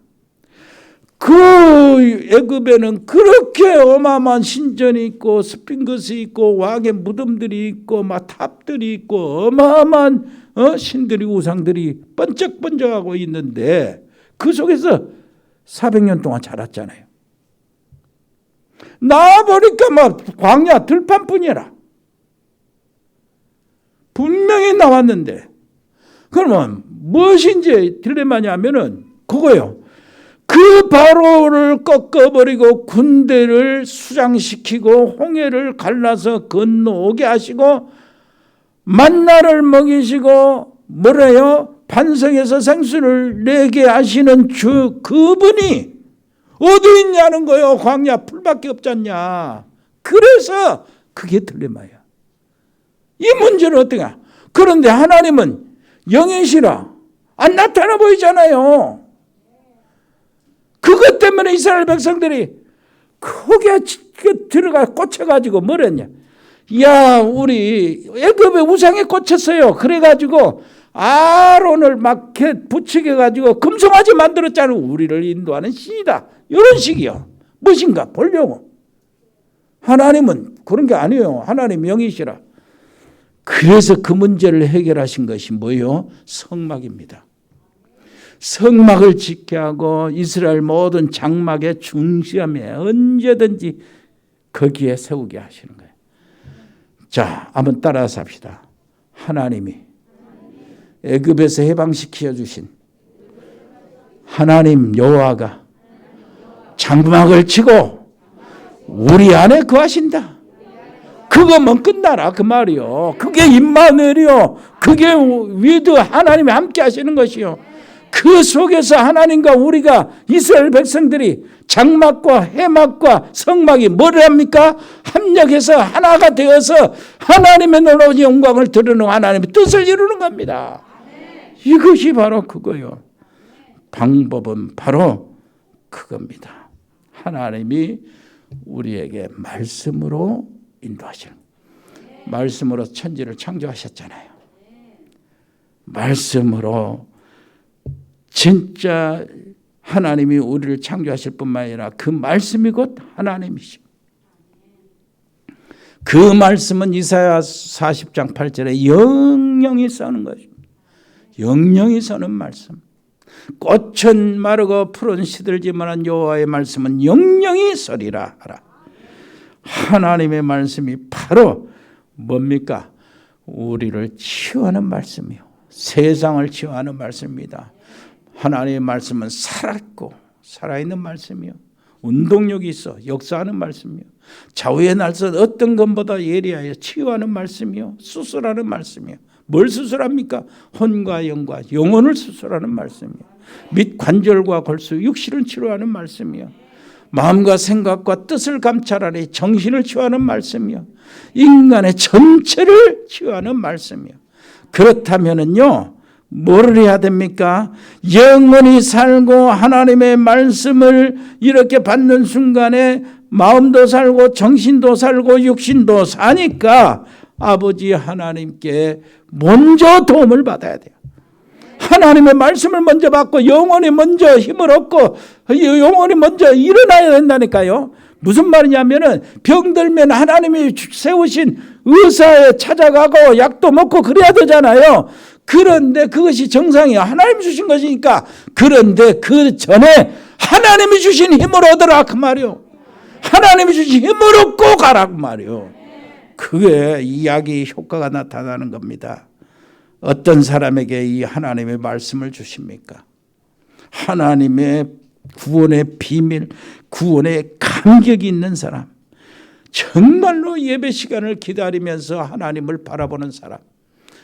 그 애굽에는 그렇게 어마어마한 신전이 있고 스핑크스 있고 왕의 무덤들이 있고 막 탑들이 있고 어마어마한 신들이 우상들이 번쩍번쩍하고 있는데 그 속에서 400년 동안 자랐잖아요. 나와보니까 막 광야 들판뿐이라. 분명히 나왔는데 그러면 무엇인지 딜레마냐면은 그거예요. 그 바로를 꺾어버리고 군대를 수장시키고 홍해를 갈라서 건너오게 하시고 만나를 먹이시고 뭐래요? 반석에서 생수를 내게 하시는 주 그분이 어디 있냐는 거예요. 광야 풀밖에 없잖냐. 그래서 그게 딜레마야. 이 문제는 어떻게 해? 그런데 하나님은 영이시라 안 나타나 보이잖아요. 그것 때문에 이스라엘 백성들이 크게 들어가 꽂혀가지고 뭐랬냐. 야, 우리 애굽의 우상에 꽂혔어요. 그래가지고 아론을 막 부추겨가지고 금송아지 만들었잖아요. 우리를 인도하는 신이다. 이런 식이요. 무엇인가 보려고. 하나님은 그런 게 아니에요. 하나님 영이시라. 그래서 그 문제를 해결하신 것이 뭐예요? 성막입니다. 성막을 짓게 하고 이스라엘 모든 장막의 중심에 언제든지 거기에 세우게 하시는 거예요. 자, 한번 따라서 합시다. 하나님이 애굽에서 해방시켜 주신 하나님 여호와가 장막을 치고 우리 안에 거하신다. 그거만 끝나라 그 말이요. 그게 임마누엘이요. 그게 위드 하나님이 함께 하시는 것이요. 그 속에서 하나님과 우리가 이스라엘 백성들이 장막과 해막과 성막이 뭐를 합니까? 합력해서 하나가 되어서 하나님의 놀라운 영광을 드러내는 하나님의 뜻을 이루는 겁니다. 이것이 바로 그거요. 방법은 바로 그겁니다. 하나님이 우리에게 말씀으로 인도하시는 말씀으로 천지를 창조하셨잖아요. 말씀으로 진짜 하나님이 우리를 창조하실 뿐만 아니라 그 말씀이 곧 하나님이시오. 그 말씀은 이사야 40장 8절에 영영이 써는 것입니다. 영영이 서는 말씀. 꽃은 마르고 푸른 시들지만한 여호와의 말씀은 영영이 서리라 하라. 하나님의 말씀이 바로 뭡니까? 우리를 치유하는 말씀이요. 세상을 치유하는 말씀입니다. 하나님의 말씀은 살았고 살아있는 말씀이요. 운동력이 있어 역사하는 말씀이요. 좌우의 날선 어떤 것보다 예리하여 치유하는 말씀이요. 수술하는 말씀이요. 뭘 수술합니까? 혼과 영과 영혼을 수술하는 말씀이요. 및 관절과 골수 육신을 치료하는 말씀이요. 마음과 생각과 뜻을 감찰하니 정신을 치유하는 말씀이요. 인간의 전체를 치유하는 말씀이요. 그렇다면은요. 뭐를 해야 됩니까? 영원히 살고 하나님의 말씀을 이렇게 받는 순간에 마음도 살고 정신도 살고 육신도 사니까 아버지 하나님께 먼저 도움을 받아야 돼요. 하나님의 말씀을 먼저 받고 영원히 먼저 힘을 얻고 영원히 먼저 일어나야 된다니까요. 무슨 말이냐면은 병들면 하나님이 세우신 의사에 찾아가고 약도 먹고 그래야 되잖아요. 그런데 그것이 정상이야. 하나님이 주신 것이니까. 그런데 그 전에 하나님이 주신 힘을 얻으라 그 말이요. 하나님이 주신 힘을 얻고 가라 그 말이요. 그게 이 약이 효과가 나타나는 겁니다. 어떤 사람에게 이 하나님의 말씀을 주십니까? 하나님의 구원의 비밀, 구원의 감격이 있는 사람, 정말로 예배 시간을 기다리면서 하나님을 바라보는 사람,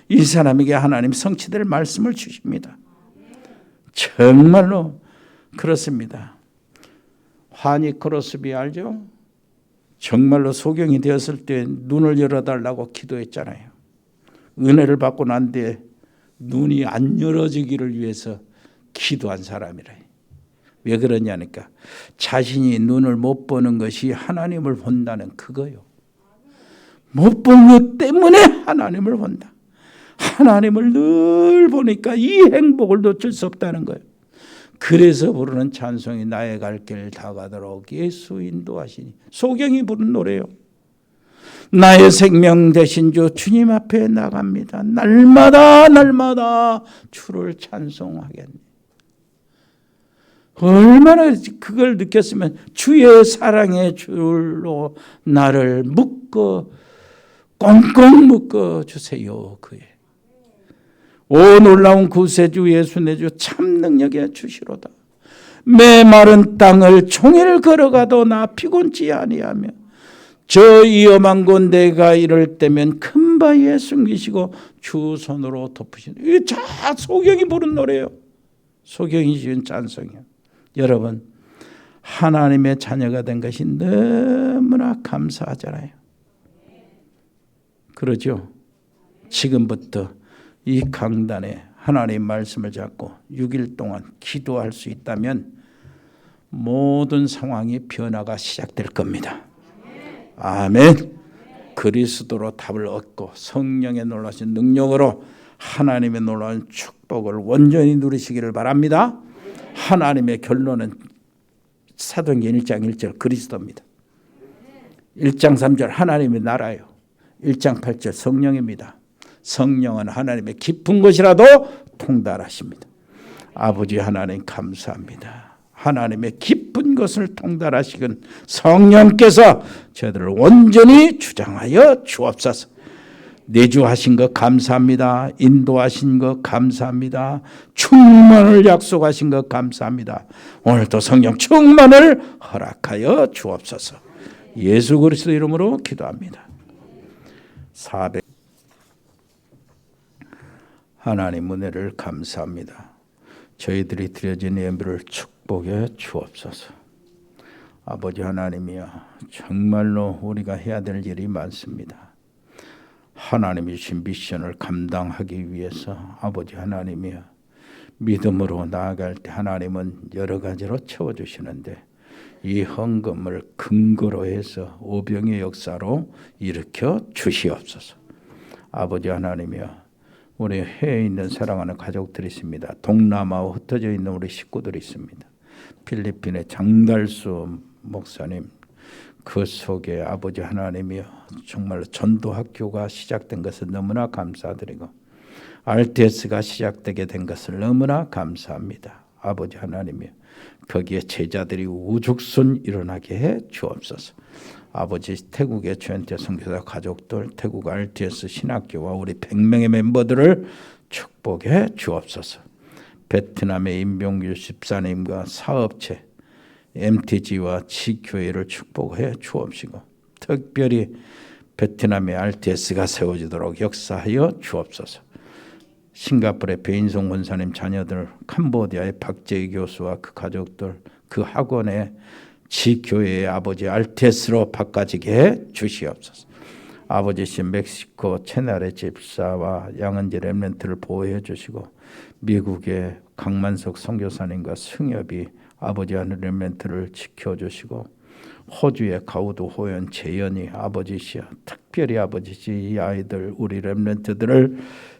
이 사람에게 하나님 성취될 말씀을 주십니다. 정말로 그렇습니다. 하니 크로스비 알죠? 정말로 소경이 되었을 때 눈을 열어달라고 기도했잖아요. 은혜를 받고 난 뒤에 눈이 안 열어지기를 위해서 기도한 사람이래. 왜 그러냐니까 자신이 눈을 못 보는 것이 하나님을 본다는 그거요. 못 본 것 때문에 하나님을 본다. 하나님을 늘 보니까 이 행복을 놓칠 수 없다는 거예요. 그래서 부르는 찬송이 나의 갈 길 다가도록 예수 인도하시니. 소경이 부른 노래요. 나의 생명 되신 주 주님 앞에 나갑니다. 날마다 날마다 주를 찬송하겠네. 얼마나 그걸 느꼈으면 주의 사랑의 줄로 나를 꽁꽁 묶어 주세요. 그의 오 놀라운 구세주 예수 내 주 참 능력의 주시로다. 메마른 땅을 종일 걸어가도 나 피곤치 아니하며 저 위험한 곳 내가 이럴 때면 큰 바위에 숨기시고 주 손으로 덮으시는. 이게 다 소경이 부른 노래예요. 소경이 지은 찬송이에요. 여러분 하나님의 자녀가 된 것이 너무나 감사하잖아요. 그러죠? 지금부터 이 강단에 하나님의 말씀을 잡고 6일 동안 기도할 수 있다면 모든 상황이 변화가 시작될 겁니다. 아멘. 그리스도로 답을 얻고 성령의 놀라신 능력으로 하나님의 놀라운 축복을 온전히 누리시기를 바랍니다. 하나님의 결론은 사도행전 1장 1절 그리스도입니다. 1장 3절 하나님의 나라예요. 1장 8절 성령입니다. 성령은 하나님의 깊은 것이라도 통달하십니다. 아버지 하나님 감사합니다. 하나님의 깊은 것을 통달하시는 성령께서 저희들을 온전히 주장하여 주옵소서. 내주하신 것 감사합니다. 인도하신 것 감사합니다. 충만을 약속하신 것 감사합니다. 오늘도 성령 충만을 허락하여 주옵소서. 예수 그리스도 이름으로 기도합니다. 400 하나님 은혜를 감사합니다. 저희들이 드려진 예물을 축복해 주옵소서. 아버지 하나님이여 정말로 우리가 해야 될 일이 많습니다. 하나님이 주신 미션을 감당하기 위해서 아버지 하나님이여 믿음으로 나아갈 때 하나님은 여러 가지로 채워주시는데 이 헌금을 근거로 해서 오병의 역사로 일으켜 주시옵소서. 아버지 하나님이여 우리 해외에 있는 사랑하는 가족들이 있습니다. 동남아와 흩어져 있는 우리 식구들이 있습니다. 필리핀의 장달수 목사님 그 속에 아버지 하나님이여 정말로 전도학교가 시작된 것을 너무나 감사드리고 RTS가 시작되게 된 것을 너무나 감사합니다. 아버지 하나님이여 거기에 제자들이 우죽순 일어나게 해 주옵소서. 아버지 태국의 주연태 선교사 가족들 태국 RTS 신학교와 우리 100명의 멤버들을 축복해 주옵소서. 베트남의 임병규 집사님과 사업체 MTG와 지교회를 축복해 주옵시고 특별히 베트남의 RTS가 세워지도록 역사하여 주옵소서. 싱가포르의 배인송 권사님 자녀들, 캄보디아의 박재희 교수와 그 가족들, 그 학원의 지교회의 아버지 RTS로 바꿔지게 해 주시옵소서. 아버지신 멕시코 채널의 집사와 양은지 렘넌트를 보호해 주시고 미국의 강만석 선교사님과 승엽이 아버지 하는 렘넌트를 지켜주시고 호주의 가우드 호연 재현이 아버지시여 특별히 아버지시 이 아이들 우리 렘넌트들을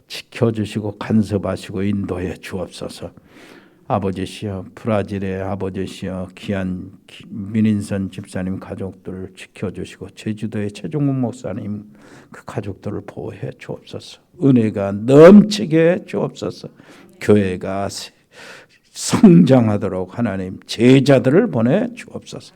지켜주시고 간섭하시고 인도해 주옵소서. 아버지시여 브라질의 아버지시여 귀한 민인선 집사님 가족들을 지켜주시고 제주도의 최종국 목사님 그 가족들을 보호해 주옵소서. 은혜가 넘치게 주옵소서. 교회가 성장하도록 하나님 제자들을 보내 주옵소서.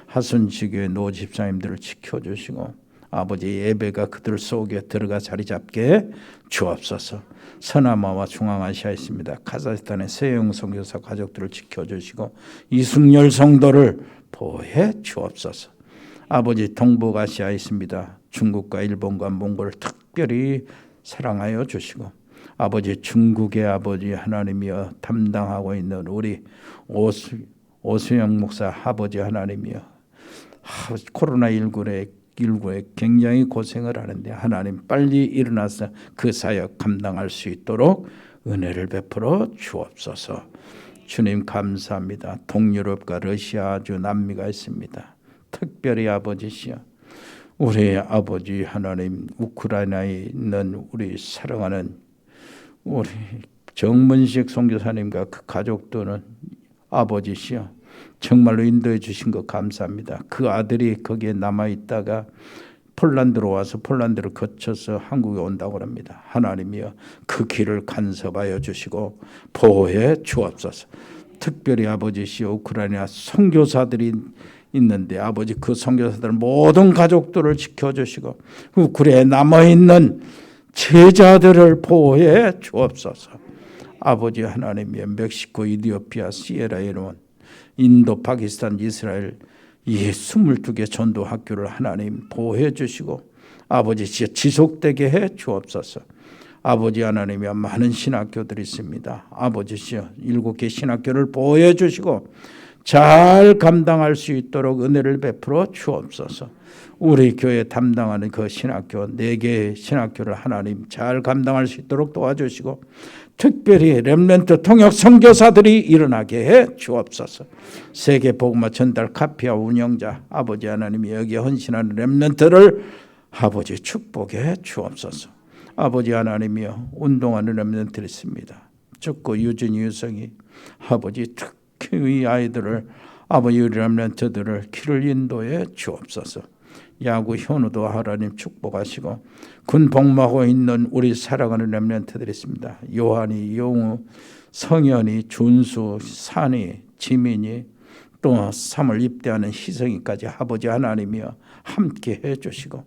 하순지교의 노 집사님들을 지켜주시고 아버지 예배가 그들 속에 들어가 자리 잡게 주옵소서. 서남아와 중앙아시아에 있습니다. 카자흐스탄의 세용 선교사 가족들을 지켜주시고 이승열 성도를 보호해 주옵소서. 아버지 동북아시아에 있습니다. 중국과 일본과 몽골을 특별히 사랑하여 주시고 아버지 중국의 아버지 하나님이여 담당하고 있는 우리 오수영 목사 아버지 하나님이여 코로나19에 굉장히 고생을 하는데 하나님 빨리 일어나서 그 사역 감당할 수 있도록 은혜를 베풀어 주옵소서. 주님 감사합니다. 동유럽과 러시아, 아주 남미가 있습니다. 특별히 아버지시여, 우리 아버지 하나님, 우크라이나에 있는 우리 사랑하는 우리 정문식 선교사님과 그 가족들은 아버지시여, 정말로 인도해 주신 것 감사합니다. 그 아들이 거기에 남아 있다가 폴란드로 와서 폴란드를 거쳐서 한국에 온다고 합니다. 하나님이여, 그 길을 간섭하여 주시고 보호해 주옵소서. 특별히 아버지시여, 우크라이나 선교사들이 있는데 아버지, 그 선교사들 모든 가족들을 지켜주시고 우크라이나에 남아있는 제자들을 보호해 주옵소서. 아버지 하나님이여, 멕시코, 이디오피아, 시에라레온, 인도, 파키스탄, 이스라엘 이 22개 전도 학교를 하나님 보호해 주시고 아버지 지속되게 해 주옵소서. 아버지 하나님이여, 많은 신학교들이 있습니다. 아버지시여, 7개 신학교를 보호해 주시고 잘 감당할 수 있도록 은혜를 베풀어 주옵소서. 우리 교회 담당하는 그 신학교 4개의 신학교를 하나님 잘 감당할 수 있도록 도와주시고 특별히 렘넌트 통역 선교사들이 일어나게 해 주옵소서. 세계 복음화 전달 카피아 운영자 아버지 하나님이 여기에 헌신하는 렘넌트를 아버지 축복해 주옵소서. 아버지 하나님이여, 운동하는 렘넌트들이 있습니다. 죽고 유진이, 유성이 아버지 특히 이 아이들을 아버지 렘넌트들을 길을 인도해 주옵소서. 야구 현우도 하나님 축복하시고 군 복무하고 있는 우리 사랑하는 렘넌트들이 있습니다. 요한이, 용우, 성현이, 준수, 산이, 지민이, 또 3월 입대하는 희성이까지 아버지 하나님이여 함께 해주시고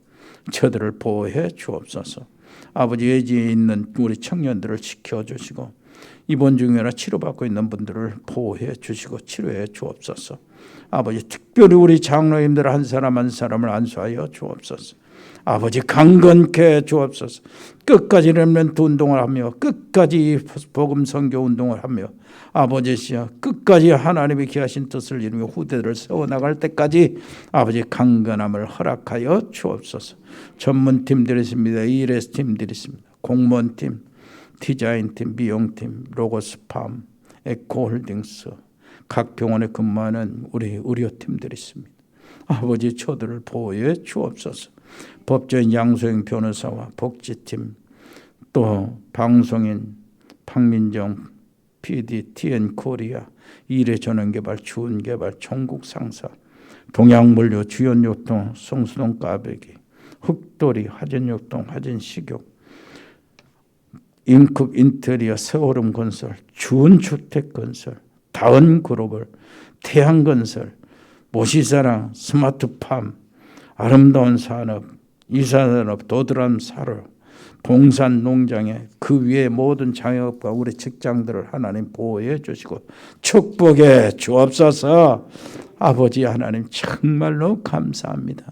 저들을 보호해 주옵소서. 아버지 예지에 있는 우리 청년들을 지켜주시고 입원 중이나 치료받고 있는 분들을 보호해 주시고 치료해 주옵소서. 아버지 특별히 우리 장로님들 한 사람 한 사람을 안수하여 주옵소서. 아버지 강건케 주옵소서. 끝까지 렘넌트 운동을 하며 끝까지 복음 선교 운동을 하며 아버지시여, 끝까지 하나님이 기하신 뜻을 이루며 후대들을 세워나갈 때까지 아버지 강건함을 허락하여 주옵소서. 전문팀들이 있습니다. ELS 팀들이 있습니다. 공무원팀, 디자인팀, 미용팀, 로고스팜, 에코홀딩스, 각 병원에 근무하는 우리 의료팀들이 있습니다. 아버지 저들을 보호해 주옵소서. 법조인 양소영 변호사와 복지팀, 또 방송인 박민정 PD, TN 코리아, 일회 전원개발, 주은개발, 전국 상사, 동양물류, 주연요통, 성수동 까베기, 흑돌이, 화전역동, 화전식욕, 인급 인테리어, 세월음 건설, 주은주택건설, 다은그로벌, 태양건설, 모시사랑, 스마트팜, 아름다운 산업, 이사산업, 도드람 사료, 동산 농장에 그 위에 모든 장애업과 우리 직장들을 하나님 보호해 주시고 축복해 주옵소서. 아버지 하나님 정말로 감사합니다.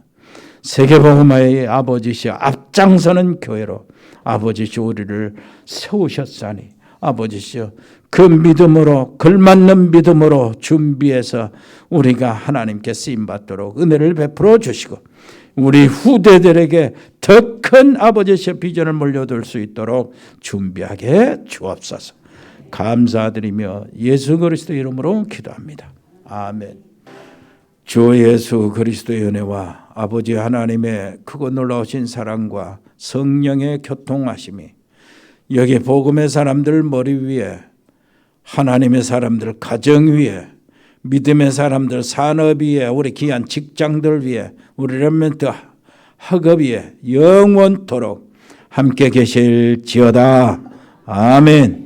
세계복음화의 아버지시여, 앞장서는 교회로 아버지시여 우리를 세우셨사니 아버지시여, 그 믿음으로, 걸맞는 믿음으로 준비해서 우리가 하나님께 쓰임받도록 은혜를 베풀어 주시고 우리 후대들에게 더 큰 아버지의 비전을 물려둘 수 있도록 준비하게 주옵소서. 감사드리며 예수 그리스도 이름으로 기도합니다. 아멘. 주 예수 그리스도의 은혜와 아버지 하나님의 크고 놀라우신 사랑과 성령의 교통하심이 여기 복음의 사람들 머리 위에, 하나님의 사람들 가정 위에, 믿음의 사람들 산업 위에, 우리 귀한 직장들 위에, 우리 렘넌트 학업 위에 영원토록 함께 계실지어다. 아멘.